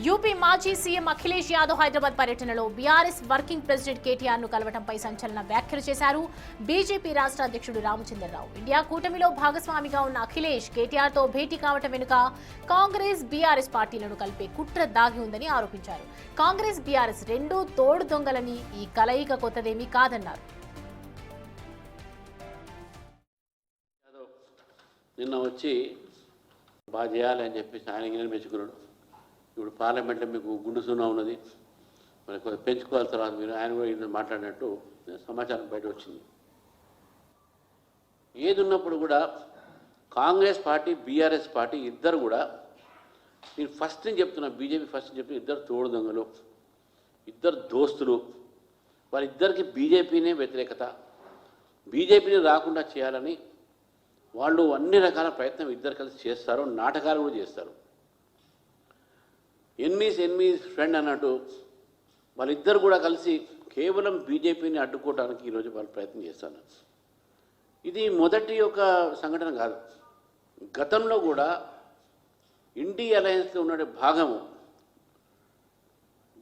UP మాజీ CM Akhilesh Yadav Hyderabad పర్యటనలో BRS working president KTR ను కలవడంపై సంచలన వ్యాఖ్యలు చేశారు బీజేపీ రాష్ట్ర అధ్యక్షుడు రామచంద్రరావు. ఇండియా కూటమిలో భాగస్వామిగా ఉన్న అఖిలేష్ కేటీఆర్ తో భేటీ కావటం వెనుక కాంగ్రెస్ బీఆర్ఎస్ పార్టీలను కలిపే కుట్ర దాగి ఉందని ఆరోపించారు. కాంగ్రెస్ బీఆర్ఎస్ రెండూ తోడు దొంగలని, ఈ కలయిక కొత్తదేమీ కాదన్నారు. నిన్న వచ్చి బాగా చేయాలని చెప్పేసి ఆయన మెచ్చుకున్నాడు. ఇప్పుడు పార్లమెంట్లో మీకు గుండు సున్నా ఉన్నది, మరి పెంచుకోవాలి. తర్వాత మీరు ఆయన కూడా ఇది మాట్లాడినట్టు సమాచారం బయట వచ్చింది. ఏది ఉన్నప్పుడు కూడా కాంగ్రెస్ పార్టీ బీఆర్ఎస్ పార్టీ ఇద్దరు కూడా, నేను ఫస్ట్ నుంచి చెప్తున్నా, బీజేపీ ఫస్ట్ నుంచి చెప్తున్నా, ఇద్దరు తోడు దొంగలు, ఇద్దరు దోస్తులు. వాళ్ళిద్దరికి బీజేపీనే వ్యతిరేకత, బీజేపీని రాకుండా చేయాలని వాళ్ళు అన్ని రకాల ప్రయత్నం ఇద్దరు కలిసి చేస్తారు, నాటకాలు కూడా చేస్తారు. ఎన్మీస్ ఫ్రెండ్ అన్నట్టు వాళ్ళిద్దరు కూడా కలిసి కేవలం బీజేపీని అడ్డుకోవడానికి ఈరోజు వాళ్ళు ప్రయత్నం చేస్తారు. ఇది మొదటి ఒక సంఘటన కాదు. గతంలో కూడా ఇండి అలయన్స్లో ఉన్న భాగము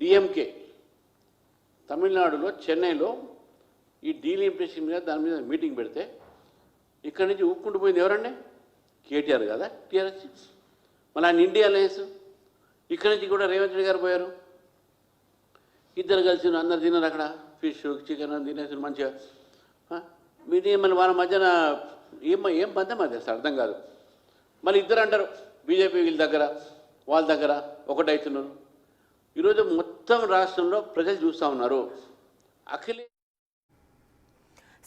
డిఎంకే తమిళనాడులో చెన్నైలో ఈ డీలిమిటేషన్ మీద దాని మీద మీటింగ్ పెడితే ఇక్కడి నుంచి ఊపుకుంటూ పోయింది ఎవరండి? కేటీఆర్ కదా, టీఆర్ఎస్. మళ్ళీ ఆయన ఇండి అలయన్స్ ఇక్కడి నుంచి కూడా రేవంత్ రెడ్డి గారు పోయారు. ఇద్దరు కలిసి అందరు తిన్నారు అక్కడ, ఫిష్ చికెన్ తినేసి మంచిగా. మీది మళ్ళీ వాళ్ళ మధ్యన ఏం పంతం అది అసలు అర్థం కాదు. మళ్ళీ ఇద్దరు అంటారు బీజేపీ వీళ్ళ దగ్గర వాళ్ళ దగ్గర ఒకటవుతున్నారు. ఈరోజు మొత్తం రాష్ట్రంలో ప్రజలు చూస్తూ ఉన్నారు. అఖిలేష్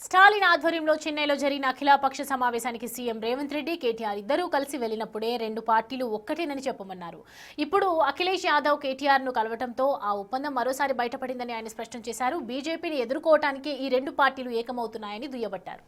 స్టాలిన్ ఆధ్వర్యంలో చెన్నైలో జరిగిన అఖిలపక్ష సమావేశానికి సీఎం రేవంత్ రెడ్డి, కేటీఆర్ ఇద్దరూ కలిసి వెళ్లినప్పుడే రెండు పార్టీలు ఒక్కటేనని చెప్పమన్నారు. ఇప్పుడు అఖిలేష్ యాదవ్ కేటీఆర్ ను కలవడంతో ఆ ఒప్పందం మరోసారి బయటపడిందని ఆయన స్పష్టం చేశారు. బీజేపీని ఎదుర్కోవటానికి ఈ రెండు పార్టీలు ఏకమవుతున్నాయని దుయ్యబట్టారు.